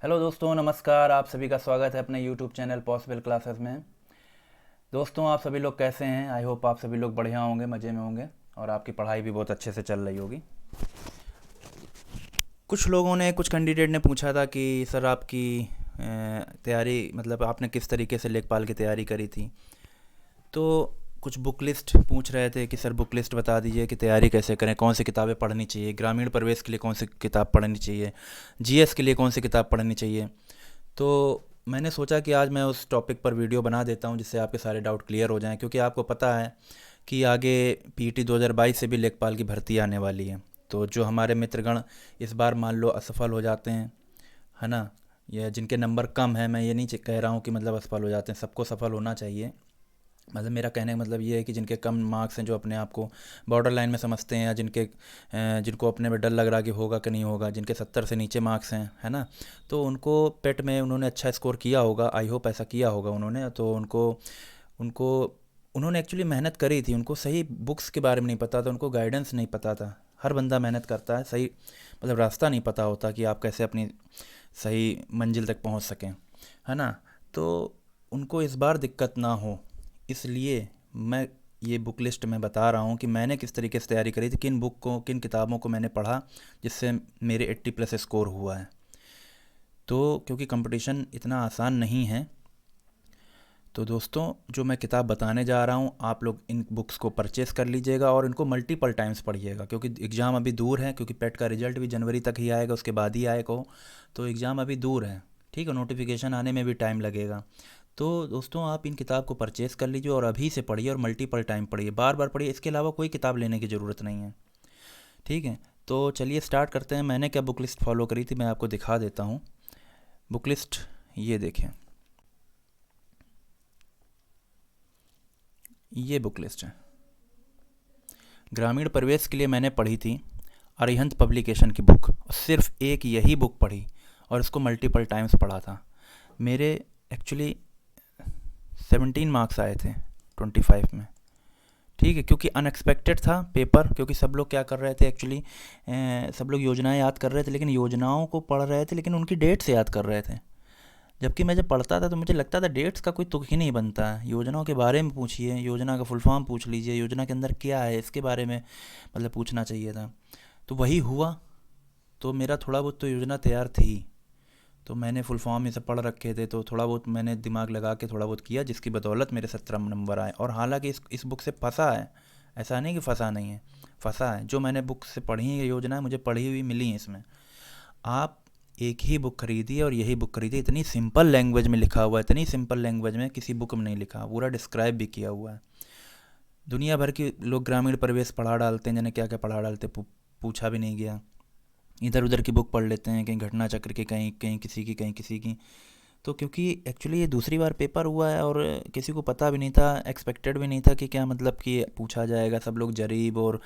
Hello दोस्तों, नमस्कार। आप सभी का स्वागत है अपने यूट्यूब चैनल पॉसिबल क्लासेस में। दोस्तों, आप सभी लोग कैसे हैं? आई होप आप सभी लोग बढ़िया होंगे, मज़े में होंगे और आपकी पढ़ाई भी बहुत अच्छे से चल रही होगी। कुछ कैंडिडेट ने पूछा था कि सर आपकी तैयारी मतलब आपने किस तरीके से लेखपाल की तैयारी करी थी। तो कुछ बुक लिस्ट पूछ रहे थे कि सर बुक लिस्ट बता दीजिए कि तैयारी कैसे करें, कौन सी किताबें पढ़नी चाहिए, ग्रामीण प्रवेश के लिए कौन सी किताब पढ़नी चाहिए, जीएस के लिए कौन सी किताब पढ़नी चाहिए। तो मैंने सोचा कि आज मैं उस टॉपिक पर वीडियो बना देता हूं जिससे आपके सारे डाउट क्लियर हो जाएं, क्योंकि आपको पता है कि आगे पीटी 2022 से भी लेखपाल की भर्ती आने वाली है। तो जो हमारे मित्रगण इस बार मान लो असफल हो जाते हैं, है ना, या जिनके नंबर कम है, मैं ये नहीं कह रहा हूँ कि मतलब असफल हो जाते हैं, सबको सफल होना चाहिए। मतलब मेरा कहने का मतलब ये है कि जिनके कम मार्क्स हैं, जो अपने आप को बॉर्डर लाइन में समझते हैं, या जिनको अपने में डर लग रहा कि होगा कि नहीं होगा, जिनके 70 से नीचे मार्क्स हैं, है ना, तो उनको पेट में उन्होंने अच्छा स्कोर किया होगा, आई होप ऐसा किया होगा उन्होंने। तो उनको उनको उन्होंने एक्चुअली मेहनत करी थी, उनको सही बुक्स के बारे में नहीं पता था, उनको गाइडेंस नहीं पता था। हर बंदा मेहनत करता है, सही मतलब रास्ता नहीं पता होता कि आप कैसे अपनी सही मंजिल तक पहुंच सकें, है ना। तो उनको इस बार दिक्कत ना हो, इसलिए मैं ये बुक लिस्ट में बता रहा हूँ कि मैंने किस तरीके से तैयारी करी थी, किन किताबों को मैंने पढ़ा जिससे मेरे 80+ स्कोर हुआ है। तो क्योंकि कंपटीशन इतना आसान नहीं है, तो दोस्तों जो मैं किताब बताने जा रहा हूँ, आप लोग इन बुक्स को परचेस कर लीजिएगा और इनको मल्टीपल टाइम्स पढ़िएगा, क्योंकि एग्ज़ाम अभी दूर है, क्योंकि पेट का रिजल्ट भी जनवरी तक ही आएगा, उसके बाद ही आएगा हो। तो एग्ज़ाम अभी दूर है, ठीक है, नोटिफिकेशन आने में भी टाइम लगेगा। तो दोस्तों आप इन किताब को परचेस कर लीजिए और अभी से पढ़िए और मल्टीपल टाइम पढ़िए, बार बार पढ़िए, इसके अलावा कोई किताब लेने की ज़रूरत नहीं है, ठीक है। तो चलिए स्टार्ट करते हैं। मैंने क्या बुक लिस्ट फॉलो करी थी मैं आपको दिखा देता हूँ। बुक लिस्ट ये देखें, ये बुक लिस्ट है। ग्रामीण प्रवेश के लिए मैंने पढ़ी थी अरिहंत पब्लिकेशन की बुक, सिर्फ एक यही बुक पढ़ी और इसको मल्टीपल टाइम्स पढ़ा था। मेरे एक्चुअली 17 मार्क्स आए थे 25 में, ठीक है, क्योंकि अनएक्सपेक्टेड था पेपर, क्योंकि सब लोग क्या कर रहे थे एक्चुअली, सब लोग योजनाएं याद कर रहे थे, लेकिन योजनाओं को पढ़ रहे थे लेकिन उनकी डेट्स याद कर रहे थे। जबकि मैं जब पढ़ता था तो मुझे लगता था डेट्स का कोई तुक ही नहीं बनता है, योजनाओं के बारे में पूछिए, योजना का फुल फॉर्म पूछ लीजिए, योजना के अंदर क्या है इसके बारे में मतलब पूछना चाहिए था। तो वही हुआ। तो मेरा थोड़ा बहुत तो योजना तैयार थी, तो मैंने फुल फॉर्म ये सब पढ़ रखे थे, तो थोड़ा बहुत मैंने दिमाग लगा के थोड़ा बहुत किया, जिसकी बदौलत मेरे 17 नंबर आए। और हालांकि इस बुक से फंसा है, ऐसा नहीं कि फंसा नहीं है, फंसा है। जो मैंने बुक से पढ़ी है योजना है, मुझे पढ़ी हुई मिली है इसमें। आप एक ही बुक खरीदिए और यही बुक खरीदिए, इतनी सिंपल लैंग्वेज में लिखा हुआ है, इतनी सिंपल लैंग्वेज में किसी बुक में नहीं लिखा, पूरा डिस्क्राइब भी किया हुआ है। दुनिया भर के लोग ग्रामीण परिवेश पढ़ा डालते हैं, जिन्हें क्या क्या पढ़ा डालते पूछा भी नहीं गया, इधर उधर की बुक पढ़ लेते हैं, कहीं घटना चक्र की, कहीं कहीं किसी की, कहीं किसी की। तो क्योंकि एक्चुअली ये दूसरी बार पेपर हुआ है और किसी को पता भी नहीं था, एक्सपेक्टेड भी नहीं था कि क्या मतलब कि पूछा जाएगा। सब लोग जरीब और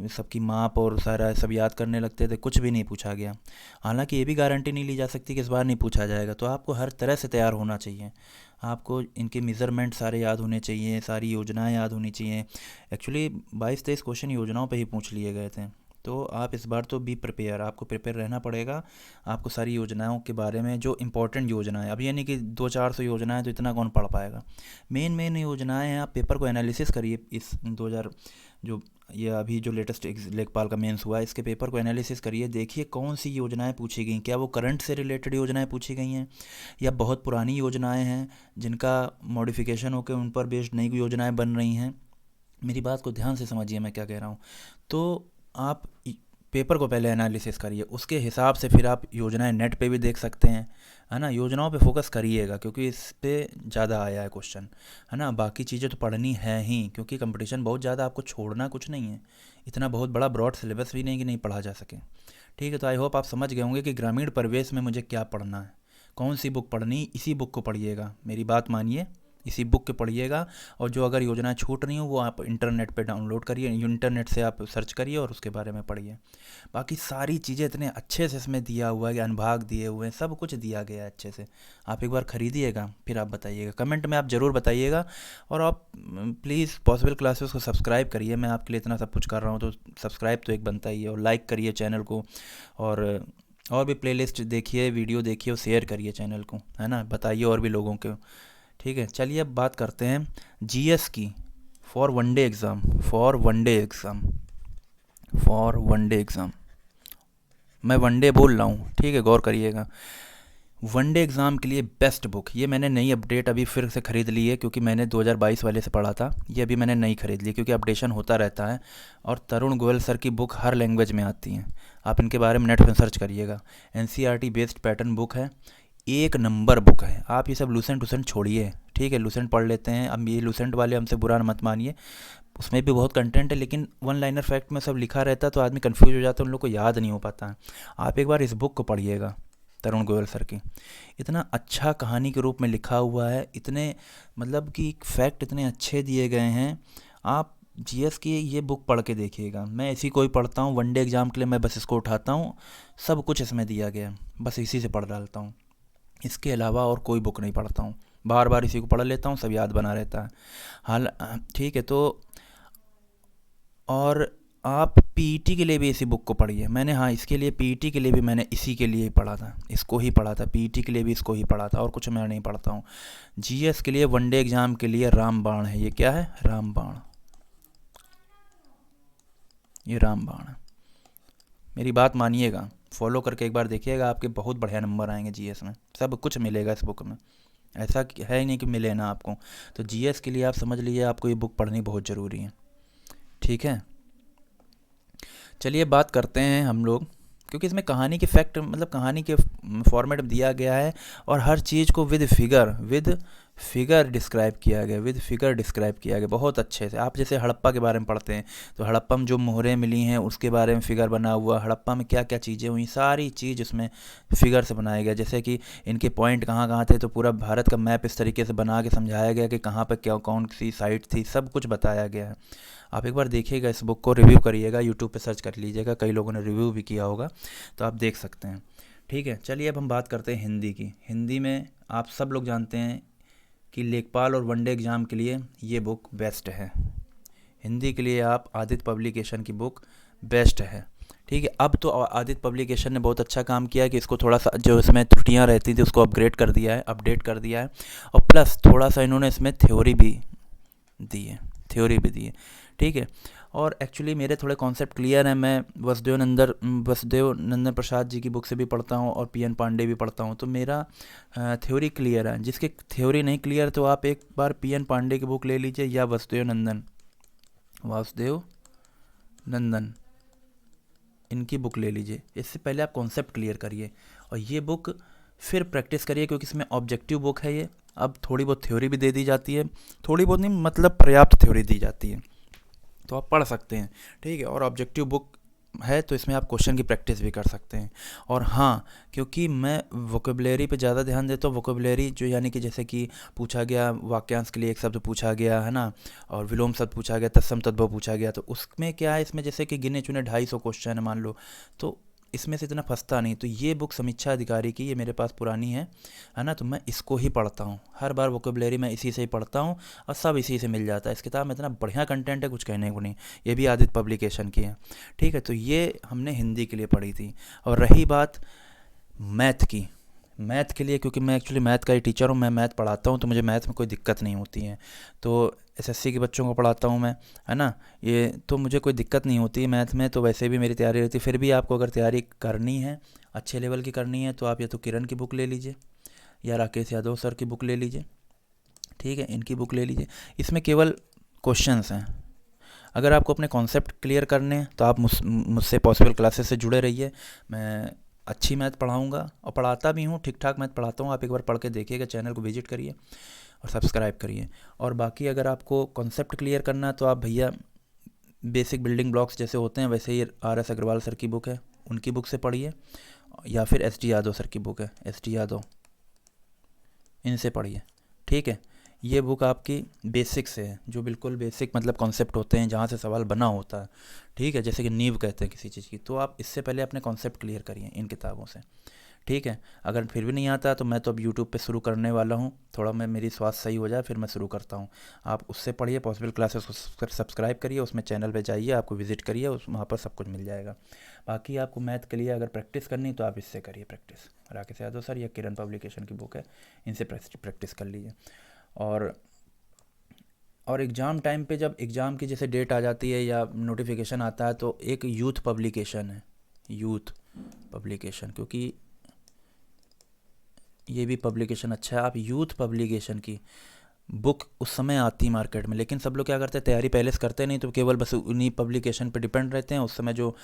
सबकी माप और सारा सब याद करने लगते थे, कुछ भी नहीं पूछा गया। हालांकि ये भी गारंटी नहीं ली जा सकती कि इस बार नहीं पूछा जाएगा, तो आपको हर तरह से तैयार होना चाहिए। आपको इनके मेज़रमेंट सारे याद होने चाहिए, सारी योजनाएं याद होनी चाहिए। एक्चुअली 22-23 क्वेश्चन योजनाओं पे ही पूछ लिए गए थे। तो आप इस बार तो बी प्रिपेयर, आपको प्रिपेयर रहना पड़ेगा। आपको सारी योजनाओं के बारे में, जो इंपॉर्टेंट योजना है, अब ये नहीं कि 200-400 योजनाएं तो इतना कौन पढ़ पाएगा। मेन मेन योजनाएं हैं, आप पेपर को एनालिसिस करिए। इस 2000 जो ये अभी जो लेटेस्ट लेखपाल का मेंस हुआ है, इसके पेपर को एनालिसिस करिए, देखिए कौन सी योजनाएं पूछी गई, क्या वो करंट से रिलेटेड योजनाएं पूछी गई हैं या बहुत पुरानी योजनाएं हैं जिनका मॉडिफिकेशन होकर उन पर बेस्ड नई योजनाएं बन रही हैं। मेरी बात को ध्यान से समझिए मैं क्या कह रहा हूँ। तो आप पेपर को पहले एनालिसिस करिए, उसके हिसाब से फिर आप योजनाएं नेट पे भी देख सकते हैं, है ना। योजनाओं पे फोकस करिएगा क्योंकि इस पे ज़्यादा आया है क्वेश्चन, है ना। बाकी चीज़ें तो पढ़नी है ही, क्योंकि कंपटीशन बहुत ज़्यादा, आपको छोड़ना कुछ नहीं है, इतना बहुत बड़ा ब्रॉड सिलेबस भी नहीं कि नहीं पढ़ा जा सके, ठीक है। तो आई होप आप समझ गए होंगे कि ग्रामीण परिवेश में मुझे क्या पढ़ना है, कौन सी बुक पढ़नी, इसी बुक को पढ़िएगा, मेरी बात मानिए, इसी बुक के पढ़िएगा। और जो अगर योजनाएं छूट रही हो वो आप इंटरनेट पे डाउनलोड करिए, इंटरनेट से आप सर्च करिए और उसके बारे में पढ़िए। बाकी सारी चीज़ें इतने अच्छे से इसमें दिया हुआ है कि अनुभाग दिए हुए हैं, सब कुछ दिया गया है अच्छे से। आप एक बार ख़रीदिएगा, फिर आप बताइएगा, कमेंट में आप ज़रूर बताइएगा। और आप प्लीज़ पॉसिबल क्लासेस को सब्सक्राइब करिए, मैं आपके लिए इतना सब कुछ कर रहा हूँ तो सब्सक्राइब तो एक बनता ही है, और लाइक करिए चैनल को। और और भी प्लेलिस्ट देखिए, वीडियो देखिए और शेयर करिए चैनल को, है ना, बताइए और भी लोगों को। ठीक है, चलिए अब बात करते हैं जीएस की। For one day exam, for one day exam, for one day exam, मैं वनडे बोल रहा हूँ, ठीक है, गौर करिएगा। वनडे एग्ज़ाम के लिए बेस्ट बुक, ये मैंने नई अपडेट अभी फिर से ख़रीद ली है, क्योंकि मैंने 2022 वाले से पढ़ा था, ये अभी मैंने नई ख़रीद ली क्योंकि अपडेशन होता रहता है। और तरुण गोयल सर की बुक हर लैंग्वेज में आती हैं, आप इनके बारे में नेट पर सर्च करिएगा। एनसीईआरटी बेस्ड पैटर्न बुक है, एक नंबर बुक है। आप ये सब लूसेंट वूसेंट छोड़िए, ठीक है, लूसेंट पढ़ लेते हैं, अब ये लूसेंट वाले हमसे बुरा मत मानिए, उसमें भी बहुत कंटेंट है, लेकिन वन लाइनर फैक्ट में सब लिखा रहता है तो आदमी कंफ्यूज हो जाता है, उन लोग को याद नहीं हो पाता है। आप एक बार इस बुक को पढ़िएगा, तरुण गोयल सर की, इतना अच्छा कहानी के रूप में लिखा हुआ है, इतने मतलब कि फैक्ट इतने अच्छे दिए गए हैं। आप जीएस की ये बुक पढ़ के देखिएगा, मैं इसी को ही पढ़ता हूँ वनडे एग्ज़ाम के लिए, मैं बस इसको उठाता हूँ, सब कुछ इसमें दिया गया है, बस इसी से पढ़ डालता हूँ, इसके अलावा और कोई बुक नहीं पढ़ता हूँ, बार बार इसी को पढ़ लेता हूँ, सब याद बना रहता है। हाल ठीक है, तो और आप पीईटी के लिए भी इसी बुक को पढ़िए। मैंने, हाँ, इसके लिए पीईटी के लिए भी मैंने इसी के लिए ही पढ़ा था, इसको ही पढ़ा था, पीईटी के लिए भी इसको ही पढ़ा था, और कुछ मैं नहीं पढ़ता हूँ। जीएस के लिए वनडे एग्ज़ाम के लिए रामबाण है, ये क्या है, रामबाण, ये रामबाण है। मेरी बात मानिएगा, फॉलो करके एक बार देखिएगा, आपके बहुत बढ़िया नंबर आएंगे जीएस में, सब कुछ मिलेगा इस बुक में, ऐसा है ही नहीं कि मिले ना आपको। तो जीएस के लिए आप समझ लीजिए आपको ये बुक पढ़नी बहुत ज़रूरी है, ठीक है। चलिए बात करते हैं हम लोग, क्योंकि इसमें कहानी के फैक्ट मतलब कहानी के फॉर्मेट में दिया गया है, और हर चीज़ को विद फिगर डिस्क्राइब किया गया, विद फिगर डिस्क्राइब किया गया बहुत अच्छे से। आप जैसे हड़प्पा के बारे में पढ़ते हैं तो हड़प्पा में जो मोहरें मिली हैं उसके बारे में फिगर बना हुआ, हड़प्पा में क्या क्या चीज़ें हुई, सारी चीज़ उसमें फिगर से बनाया गया। जैसे कि इनके पॉइंट कहाँ कहाँ थे, तो पूरा भारत का मैप इस तरीके से बना के समझाया गया कि कहाँ पर क्या कौन सी साइट थी, सब कुछ बताया गया है। आप एक बार देखिएगा, इस बुक को रिव्यू करिएगा, यूट्यूब पे सर्च कर लीजिएगा, कई लोगों ने रिव्यू भी किया होगा, तो आप देख सकते हैं। ठीक है, चलिए अब हम बात करते हैं हिंदी की। हिंदी में आप सब लोग जानते हैं कि लेखपाल और वनडे एग्ज़ाम के लिए ये बुक बेस्ट है। हिंदी के लिए आप आदित्य पब्लिकेशन की बुक बेस्ट है, ठीक है। अब तो आदित्य पब्लिकेशन ने बहुत अच्छा काम किया है कि इसको थोड़ा सा जो इसमें त्रुटियां रहती थी उसको अपग्रेड कर दिया है, अपडेट कर दिया है, और प्लस थोड़ा सा इन्होंने इसमें थ्योरी भी दी है, ठीक है। और एक्चुअली मेरे थोड़े कॉन्सेप्ट क्लियर हैं, मैं वसुदेव नंदन प्रसाद जी की बुक से भी पढ़ता हूँ और पीएन पांडे भी पढ़ता हूँ, तो मेरा थ्योरी क्लियर है। जिसकी थ्योरी नहीं क्लियर तो आप एक बार पीएन पांडे की बुक ले लीजिए, या वासुदेव नंदन इनकी बुक ले लीजिए। इससे पहले आप कॉन्सेप्ट क्लियर करिए और ये बुक फिर प्रैक्टिस करिए, क्योंकि इसमें ऑब्जेक्टिव बुक है ये। अब थोड़ी बहुत थ्योरी भी दे दी जाती है, थोड़ी बहुत नहीं मतलब पर्याप्त थ्योरी दी जाती है, तो आप पढ़ सकते हैं, ठीक है। और ऑब्जेक्टिव बुक है तो इसमें आप क्वेश्चन की प्रैक्टिस भी कर सकते हैं। और हाँ, क्योंकि मैं वोकेबलरी पे ज़्यादा ध्यान देता हूँ, वोकेबलरी जो यानी कि जैसे कि पूछा गया वाक्यांश के लिए एक शब्द पूछा गया है ना, और विलोम शब्द पूछा गया, तत्सम तद्भव पूछा गया, तो उसमें क्या है, इसमें जैसे कि गिने चुने 250 क्वेश्चन है मान लो, तो इसमें से इतना फंसता नहीं। तो ये बुक समीक्षा अधिकारी की, ये मेरे पास पुरानी है ना, तो मैं इसको ही पढ़ता हूँ हर बार, वोकेबलरी मैं इसी से ही पढ़ता हूँ और सब इसी से मिल जाता है। इस किताब में इतना बढ़िया कंटेंट है, कुछ कहने को नहीं। ये भी आदित्य पब्लिकेशन की है, ठीक है। तो ये हमने हिंदी के लिए पढ़ी थी। और रही बात मैथ की, मैथ के लिए, क्योंकि मैं एक्चुअली मैथ का ही टीचर हूँ, मैं मैथ पढ़ाता हूँ, तो मुझे मैथ में कोई दिक्कत नहीं होती है। तो एसएससी के बच्चों को पढ़ाता हूँ मैं, है ना, ये तो मुझे कोई दिक्कत नहीं होती है मैथ में, तो वैसे भी मेरी तैयारी रहती है। फिर भी आपको अगर तैयारी करनी है, अच्छे लेवल की करनी है, तो आप या तो किरण की बुक ले लीजिए या राकेश यादव सर की बुक ले लीजिए, ठीक है, इनकी बुक ले लीजिए। इसमें केवल क्वेश्चंस हैं। अगर आपको अपने कॉन्सेप्ट क्लियर करने हैं तो आप मुझसे पॉसिबल क्लासेस से जुड़े रहिए। मैं अच्छी मैथ पढ़ाऊँगा और पढ़ाता भी हूँ, ठीक ठाक मैथ पढ़ाता हूँ। आप एक बार पढ़ के देखिएगा, चैनल को विजिट करिए और सब्सक्राइब करिए। और बाकी अगर आपको कॉन्सेप्ट क्लियर करना है तो आप भैया बेसिक बिल्डिंग ब्लॉक्स जैसे होते हैं वैसे ही RS अग्रवाल सर की बुक है, उनकी बुक से पढ़िए, या फिर SD यादव सर की बुक है, SD यादव, इनसे पढ़िए, ठीक है। ये बुक आपकी बेसिक से है, जो बिल्कुल बेसिक मतलब कॉन्सेप्ट होते हैं जहाँ से सवाल बना होता है, ठीक है, जैसे कि नींव कहते हैं किसी चीज़ की। तो आप इससे पहले अपने कॉन्सेप्ट क्लियर करिए इन किताबों से, ठीक है। अगर फिर भी नहीं आता तो मैं तो अब यूट्यूब पे शुरू करने वाला हूँ, थोड़ा मैं मेरी स्वास्थ्य सही हो जाए फिर मैं शुरू करता हूँ। आप उससे पढ़िए, पॉसिबल क्लासेस को सब्सक्राइब करिए, उसमें चैनल पे जाइए, आपको विजिट करिए, उस वहाँ पर सब कुछ मिल जाएगा। बाकी आपको मैथ के लिए अगर प्रैक्टिस करनी तो आप इससे करिए प्रैक्टिस, राकेश यादव सर या किरण पब्लिकेशन की बुक है, इनसे प्रैक्टिस कर लीजिए। और एग्ज़ाम टाइम पे जब एग्ज़ाम की जैसे डेट आ जाती है या नोटिफिकेशन आता है तो एक यूथ पब्लिकेशन है, यूथ पब्लिकेशन, क्योंकि ये भी पब्लिकेशन अच्छा है। आप यूथ पब्लिकेशन की बुक उस समय आती है मार्केट में, लेकिन सब लोग क्या करते हैं, तैयारी पहले से करते नहीं, तो केवल बस उन्हीं पब्लिकेशन पे डिपेंड रहते हैं। उस समय जो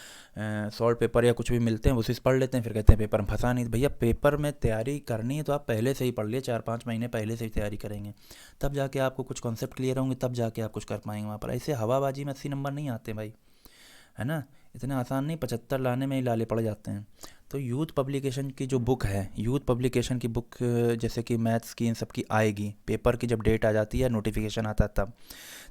सॉल्ट पेपर या कुछ भी मिलते हैं उसी से पढ़ लेते हैं, फिर कहते हैं पेपर में फंसा नहीं। भैया पेपर में तैयारी करनी है तो आप पहले से ही पढ़ लिए, 4-5 महीने पहले से ही तैयारी करेंगे, तब जाके आपको कुछ कॉन्सेप्ट क्लियर होंगे, तब जाके आप कुछ कर पाएंगे वहाँ पर। ऐसे हवाबाजी में 80 नंबर नहीं आते भाई, है ना, इतने आसान नहीं, 75 लाने में ही लाले पड़ जाते हैं। तो यूथ पब्लिकेशन की जो बुक है, यूथ पब्लिकेशन की बुक जैसे कि मैथ्स की इन सब की आएगी, पेपर की जब डेट आ जाती है, नोटिफिकेशन आता है,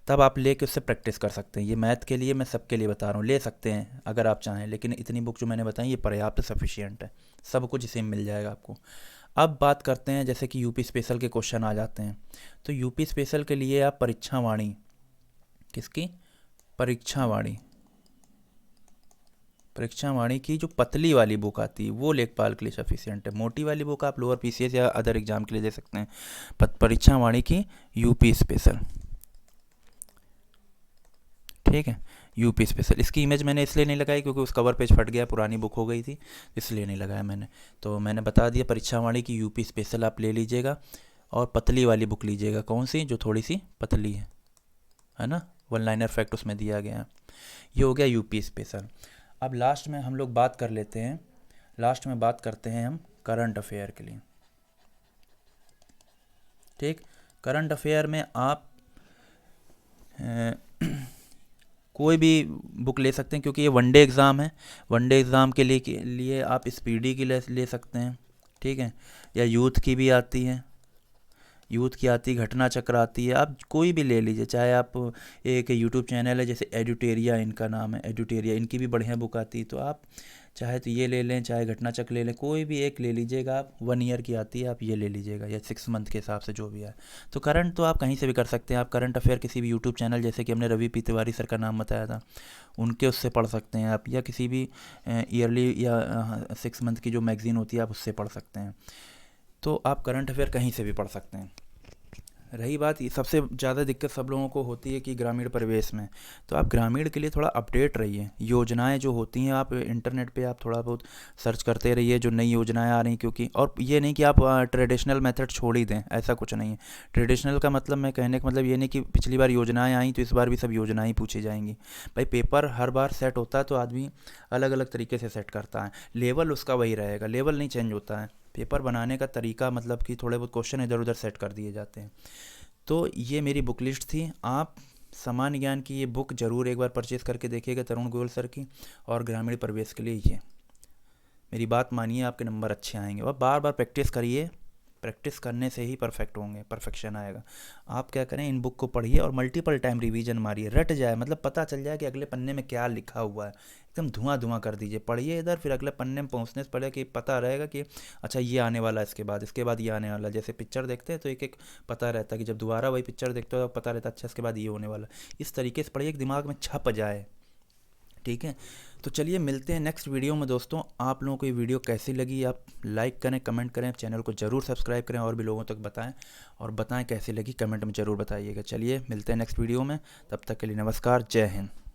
तब आप लेके उससे प्रैक्टिस कर सकते हैं। ये मैथ के लिए, मैं सबके लिए बता रहा हूँ, ले सकते हैं अगर आप चाहें, लेकिन इतनी बुक जो मैंने बताई ये पर्याप्त सफिशियंट है, सब कुछ इसी में मिल जाएगा आपको। अब बात करते हैं जैसे कि यूपी स्पेशल के क्वेश्चन आ जाते हैं, तो यूपी स्पेशल के लिए आप परीक्षा वाणी, किसकी, परीक्षा वाणी, परीक्षा वाणी की जो पतली वाली बुक आती है वो लेखपाल के लिए सफिशियंट है। मोटी वाली बुक आप लोअर पीसीएस या अदर एग्जाम के लिए दे सकते हैं। परीक्षा वाणी की यूपी स्पेशल, ठीक है, यूपी स्पेशल। इसकी इमेज मैंने इसलिए नहीं लगाई क्योंकि उस कवर पेज फट गया, पुरानी बुक हो गई थी, इसलिए नहीं लगाया मैंने। तो मैंने बता दिया, परीक्षा वाणी की यूपी स्पेशल आप ले लीजिएगा, और पतली वाली बुक लीजिएगा, कौन सी, जो थोड़ी सी पतली है ना, वन लाइनर फैक्ट उसमें दिया गया है। ये हो गया यूपी स्पेशल। अब लास्ट में हम लोग बात कर लेते हैं, लास्ट में बात करते हैं हम करंट अफेयर के लिए, ठीक। करंट अफेयर में आप कोई भी बुक ले सकते हैं, क्योंकि ये वनडे एग्ज़ाम है। वनडे एग्ज़ाम के लिए आप स्पीडी की ले सकते हैं, ठीक है, या यूथ की भी आती है, यूथ की आती है, घटना चक्र आती है, आप कोई भी ले लीजिए। चाहे आप, एक यूट्यूब चैनल है जैसे एडुटेरिया, इनका नाम है एडुटेरिया, इनकी भी बढ़िया बुक आती है, तो आप चाहे तो ये ले लें, चाहे घटना चक्र ले लें, कोई भी एक ले लीजिएगा आप। 1 ईयर की आती है, आप ये ले लीजिएगा, या 6 मंथ के हिसाब से जो भी है। तो करंट तो आप कहीं से भी कर सकते हैं। आप करंट अफेयर किसी भी यूट्यूब चैनल, जैसे कि हमने रवि पी तिवारी सर का नाम बताया था, उनके उससे पढ़ सकते हैं आप, या किसी भी ईयरली या 6 मंथ की जो मैगज़ीन होती है आप उससे पढ़ सकते हैं। तो आप करंट अफेयर कहीं से भी पढ़ सकते हैं। रही बात, ये सबसे ज़्यादा दिक्कत सब लोगों को होती है कि ग्रामीण परिवेश में, तो आप ग्रामीण के लिए थोड़ा अपडेट रहिए। योजनाएं जो होती हैं, आप इंटरनेट पे आप थोड़ा बहुत सर्च करते रहिए जो नई योजनाएं आ रही हैं, क्योंकि, और ये नहीं कि आप ट्रेडिशनल मेथड छोड़ ही दें, ऐसा कुछ नहीं है। ट्रेडिशनल का मतलब, मैं कहने का मतलब ये नहीं कि पिछली बार योजनाएं आई तो इस बार भी सब योजनाएं पूछी जाएंगी। भाई पेपर हर बार सेट होता है तो आदमी अलग अलग तरीके से सेट करता है, लेवल उसका वही रहेगा, लेवल नहीं चेंज होता है। पेपर बनाने का तरीका मतलब कि थोड़े बहुत क्वेश्चन इधर उधर सेट कर दिए जाते हैं। तो ये मेरी बुक लिस्ट थी। आप सामान्य ज्ञान की ये बुक ज़रूर एक बार परचेज़ करके देखिएगा, तरुण गोयल सर की, और ग्रामीण परिवेश के लिए ये, मेरी बात मानिए, आपके नंबर अच्छे आएंगे। और बार बार प्रैक्टिस करिए, प्रैक्टिस करने से ही परफेक्ट होंगे, परफेक्शन आएगा। आप क्या करें, इन बुक को पढ़िए और मल्टीपल टाइम रिवीजन मारिए, रट जाए, मतलब पता चल जाए कि अगले पन्ने में क्या लिखा हुआ है, एकदम धुआं धुआं कर दीजिए। पढ़िए इधर, फिर अगले पन्ने में पहुंचने से पहले कि पता रहेगा कि अच्छा ये आने वाला है, इसके बाद ये आने वाला है। जैसे पिक्चर देखते हैं तो एक एक पता रहता है कि जब दोबारा वही पिक्चर देखते हो तो पता रहता है अच्छा इसके बाद ये होने वाला है। इस तरीके से पढ़िए कि दिमाग में छप जाए, ठीक है। तो चलिए मिलते हैं नेक्स्ट वीडियो में दोस्तों। आप लोगों को ये वीडियो कैसी लगी, आप लाइक करें, कमेंट करें, चैनल को ज़रूर सब्सक्राइब करें, और भी लोगों तक बताएं, और बताएं कैसी लगी, कमेंट में ज़रूर बताइएगा। चलिए मिलते हैं नेक्स्ट वीडियो में, तब तक के लिए नमस्कार, जय हिंद।